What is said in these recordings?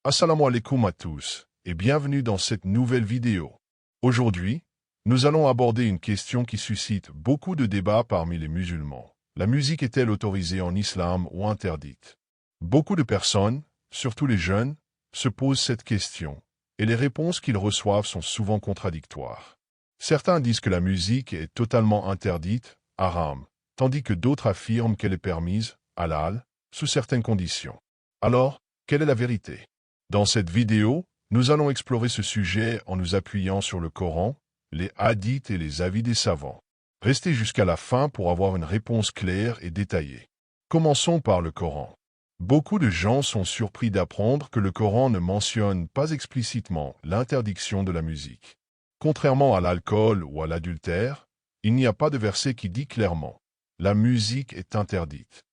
Assalamu alaikum à tous et bienvenue dans cette nouvelle vidéo. Aujourd'hui, nous allons aborder une question qui suscite beaucoup de débats parmi les musulmans. La musique est-elle autorisée en islam ou interdite? Beaucoup de personnes, surtout les jeunes, se posent cette question et les réponses qu'ils reçoivent sont souvent contradictoires. Certains disent que la musique est totalement interdite, haram, tandis que d'autres affirment qu'elle est permise, halal, sous certaines conditions. Alors, quelle est la vérité? Dans cette vidéo, nous allons explorer ce sujet en nous appuyant sur le Coran, les hadiths et les avis des savants. Restez jusqu'à la fin pour avoir une réponse claire et détaillée. Commençons par le Coran. Beaucoup de gens sont surpris d'apprendre que le Coran ne mentionne pas explicitement l'interdiction de la musique. Contrairement à l'alcool ou à l'adultère, il n'y a pas de verset qui dit clairement « la musique est interdite ».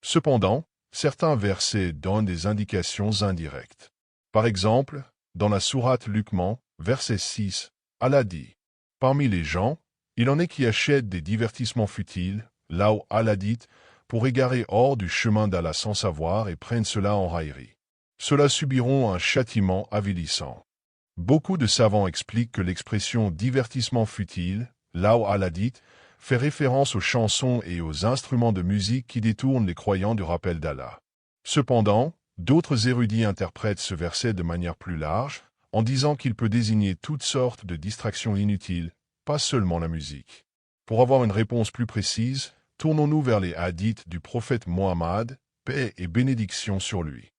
Cependant, certains versets donnent des indications indirectes. Par exemple, dans la sourate Luqman, verset 6, Allah dit « Parmi les gens, il en est qui achètent des divertissements futiles, là où Allah dit, pour égarer hors du chemin d'Allah sans savoir et prennent cela en raillerie. Ceux-là subiront un châtiment avilissant. » Beaucoup de savants expliquent que l'expression « divertissement futile », là où Allah dit, fait référence aux chansons et aux instruments de musique qui détournent les croyants du rappel d'Allah. Cependant, d'autres érudits interprètent ce verset de manière plus large, en disant qu'il peut désigner toutes sortes de distractions inutiles, pas seulement la musique. Pour avoir une réponse plus précise, tournons-nous vers les hadiths du prophète Mohammed, paix et bénédiction sur lui.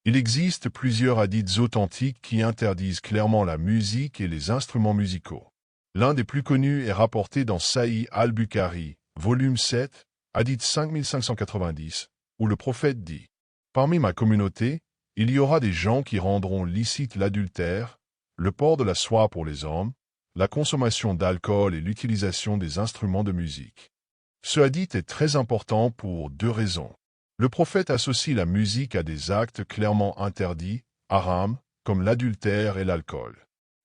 Il existe plusieurs hadiths authentiques qui interdisent clairement la musique et les instruments musicaux. L'un des plus connus est rapporté dans Sahih al-Bukhari, volume 7, hadith 5590, où le prophète dit « Parmi ma communauté, il y aura des gens qui rendront licite l'adultère, le port de la soie pour les hommes, la consommation d'alcool et l'utilisation des instruments de musique. » Ce hadith est très important pour deux raisons. Le prophète associe la musique à des actes clairement interdits, haram, comme l'adultère et l'alcool.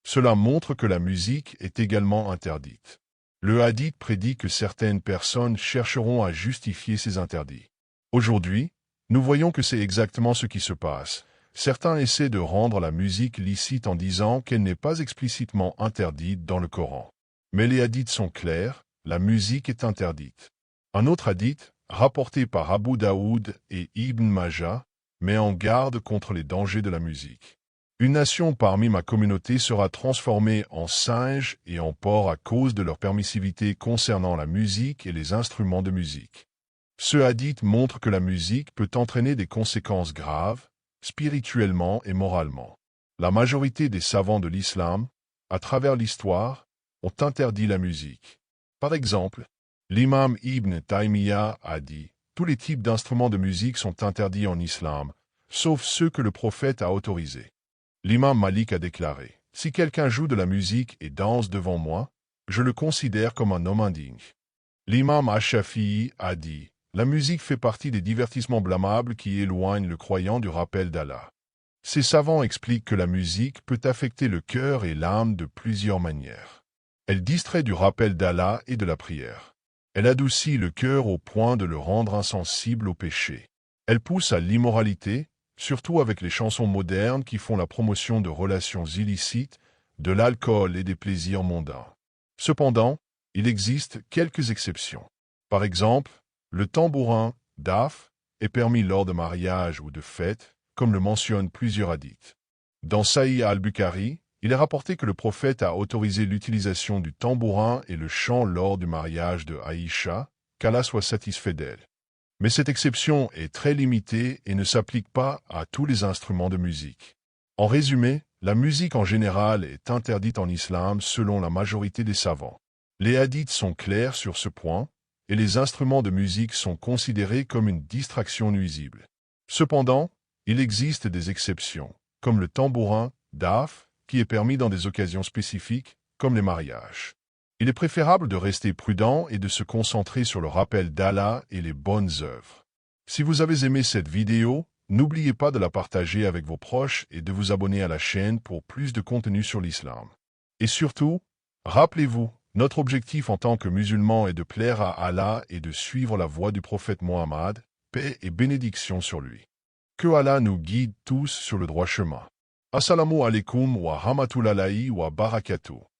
Cela montre que la musique est également interdite. Le hadith prédit que certaines personnes chercheront à justifier ces interdits. Aujourd'hui, nous voyons que c'est exactement ce qui se passe. Certains essaient de rendre la musique licite en disant qu'elle n'est pas explicitement interdite dans le Coran. Mais les hadiths sont clairs, la musique est interdite. Un autre hadith, rapporté par Abu Daoud et Ibn Majah, met en garde contre les dangers de la musique. Une nation parmi ma communauté sera transformée en singe et en porc à cause de leur permissivité concernant la musique et les instruments de musique. Ce hadith montre que la musique peut entraîner des conséquences graves, spirituellement et moralement. La majorité des savants de l'islam, à travers l'histoire, ont interdit la musique. Par exemple, l'imam Ibn Taymiyyah a dit « Tous les types d'instruments de musique sont interdits en islam, sauf ceux que le prophète a autorisés. » L'imam Malik a déclaré « Si quelqu'un joue de la musique et danse devant moi, je le considère comme un homme indigne. » L'imam Ash-Shafi'i a dit « La musique fait partie des divertissements blâmables qui éloignent le croyant du rappel d'Allah. » Ces savants expliquent que la musique peut affecter le cœur et l'âme de plusieurs manières. Elle distrait du rappel d'Allah et de la prière. Elle adoucit le cœur au point de le rendre insensible au péché. Elle pousse à l'immoralité, surtout avec les chansons modernes qui font la promotion de relations illicites, de l'alcool et des plaisirs mondains. Cependant, il existe quelques exceptions. Par exemple, le tambourin, daf, est permis lors de mariages ou de fêtes, comme le mentionnent plusieurs hadiths. Dans Sahih al-Bukhari, il est rapporté que le prophète a autorisé l'utilisation du tambourin et le chant lors du mariage de Aïcha, qu'Allah soit satisfait d'elle. Mais cette exception est très limitée et ne s'applique pas à tous les instruments de musique. En résumé, la musique en général est interdite en islam selon la majorité des savants. Les hadiths sont clairs sur ce point, et les instruments de musique sont considérés comme une distraction nuisible. Cependant, il existe des exceptions, comme le tambourin, daf, qui est permis dans des occasions spécifiques, comme les mariages. Il est préférable de rester prudent et de se concentrer sur le rappel d'Allah et les bonnes œuvres. Si vous avez aimé cette vidéo, n'oubliez pas de la partager avec vos proches et de vous abonner à la chaîne pour plus de contenu sur l'islam. Et surtout, rappelez-vous, notre objectif en tant que musulmans est de plaire à Allah et de suivre la voie du prophète Mohammed, paix et bénédiction sur lui. Que Allah nous guide tous sur le droit chemin. Assalamu alaikum wa rahmatullahi wa barakatuh.